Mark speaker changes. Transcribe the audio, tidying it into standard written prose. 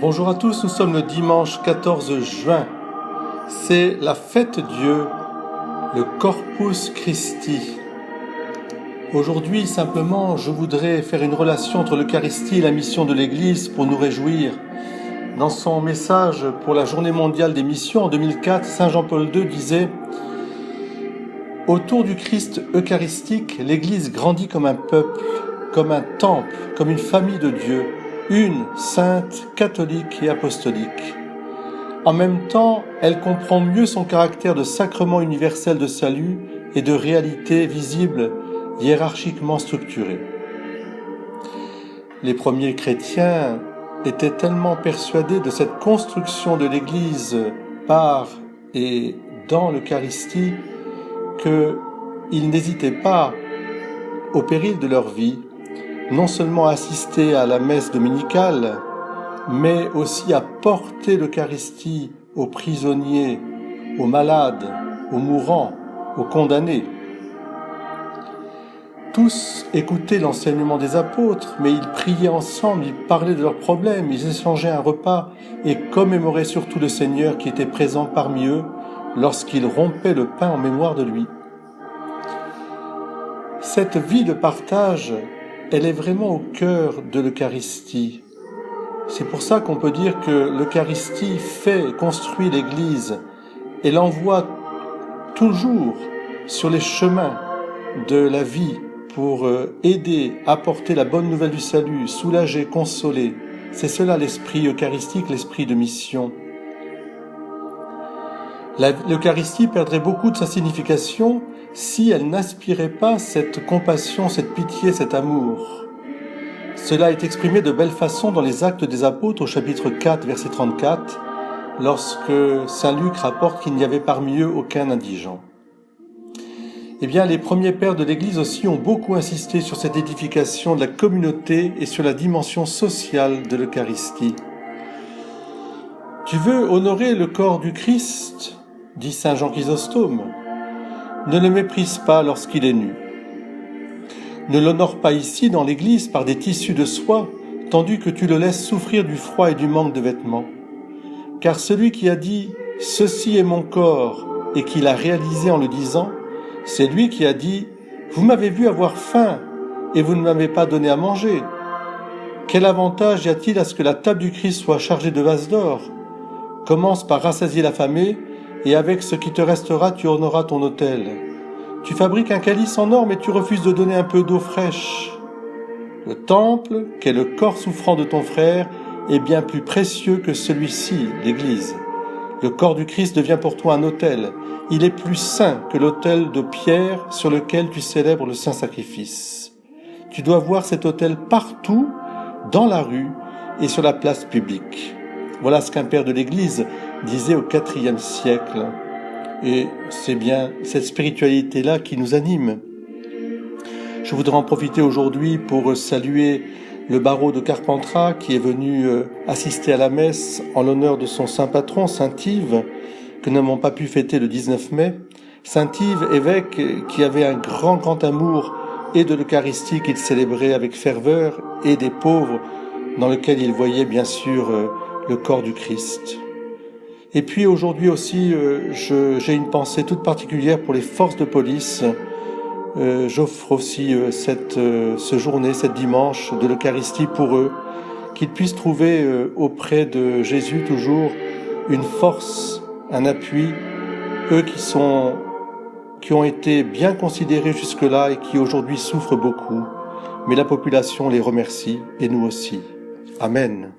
Speaker 1: Bonjour à tous, nous sommes le dimanche 14 juin. C'est la fête Dieu, le Corpus Christi. Aujourd'hui, simplement, je voudrais faire une relation entre l'Eucharistie et la mission de l'Église pour nous réjouir. Dans son message pour la Journée mondiale des missions en 2004, Saint Jean-Paul II disait « Autour du Christ eucharistique, l'Église grandit comme un peuple, comme un temple, comme une famille de Dieu, une, sainte, catholique et apostolique. En même temps, elle comprend mieux son caractère de sacrement universel de salut et de réalité visible, hiérarchiquement structurée. » Les premiers chrétiens étaient tellement persuadés de cette construction de l'Église par et dans l'Eucharistie qu'ils n'hésitaient pas, au péril de leur vie, non seulement à assister à la messe dominicale, mais aussi à porter l'Eucharistie aux prisonniers, aux malades, aux mourants, aux condamnés. Tous écoutaient l'enseignement des apôtres, mais ils priaient ensemble, ils parlaient de leurs problèmes, ils échangeaient un repas et commémoraient surtout le Seigneur qui était présent parmi eux lorsqu'ils rompaient le pain en mémoire de lui. Cette vie de partage, elle est vraiment au cœur de l'Eucharistie. C'est pour ça qu'on peut dire que l'Eucharistie construit l'Église et l'envoie toujours sur les chemins de la vie pour aider, apporter la bonne nouvelle du salut, soulager, consoler. C'est cela l'esprit eucharistique, l'esprit de mission. L'Eucharistie perdrait beaucoup de sa signification si elle n'inspirait pas cette compassion, cette pitié, cet amour. Cela est exprimé de belle façon dans les Actes des Apôtres au chapitre 4, verset 34, lorsque saint Luc rapporte qu'il n'y avait parmi eux aucun indigent. Eh bien, les premiers pères de l'Église aussi ont beaucoup insisté sur cette édification de la communauté et sur la dimension sociale de l'Eucharistie. Tu veux honorer le corps du Christ, dit saint Jean Chrysostome, ne le méprise pas lorsqu'il est nu. Ne l'honore pas ici dans l'Église par des tissus de soie, tandis que tu le laisses souffrir du froid et du manque de vêtements. Car celui qui a dit « Ceci est mon corps » et qui l'a réalisé en le disant, c'est lui qui a dit « Vous m'avez vu avoir faim et vous ne m'avez pas donné à manger. Quel avantage y a-t-il à ce que la table du Christ soit chargée de vases d'or? Commence par rassasier l'affamé et avec ce qui te restera tu orneras ton autel. Tu fabriques un calice en or mais tu refuses de donner un peu d'eau fraîche. Le temple, qu'est le corps souffrant de ton frère, est bien plus précieux que celui-ci, l'Église. Le corps du Christ devient pour toi un autel. Il est plus saint que l'autel de pierre sur lequel tu célèbres le saint sacrifice. Tu dois voir cet autel partout, dans la rue et sur la place publique. Voilà ce qu'un père de l'Église disait au IVe siècle. Et c'est bien cette spiritualité-là qui nous anime. Je voudrais en profiter aujourd'hui pour saluer le barreau de Carpentras qui est venu assister à la messe en l'honneur de son saint patron, saint Yves, que nous n'avons pas pu fêter le 19 mai. Saint Yves, évêque, qui avait un grand amour et de l'Eucharistie qu'il célébrait avec ferveur et des pauvres dans lequel il voyait bien sûr le corps du Christ. Et puis aujourd'hui aussi, j'ai une pensée toute particulière pour les forces de police. J'offre aussi cette journée, cette dimanche de l'Eucharistie pour eux, qu'ils puissent trouver auprès de Jésus toujours une force, un appui, eux qui ont été bien considérés jusque-là et qui aujourd'hui souffrent beaucoup. Mais la population les remercie et nous aussi. Amen.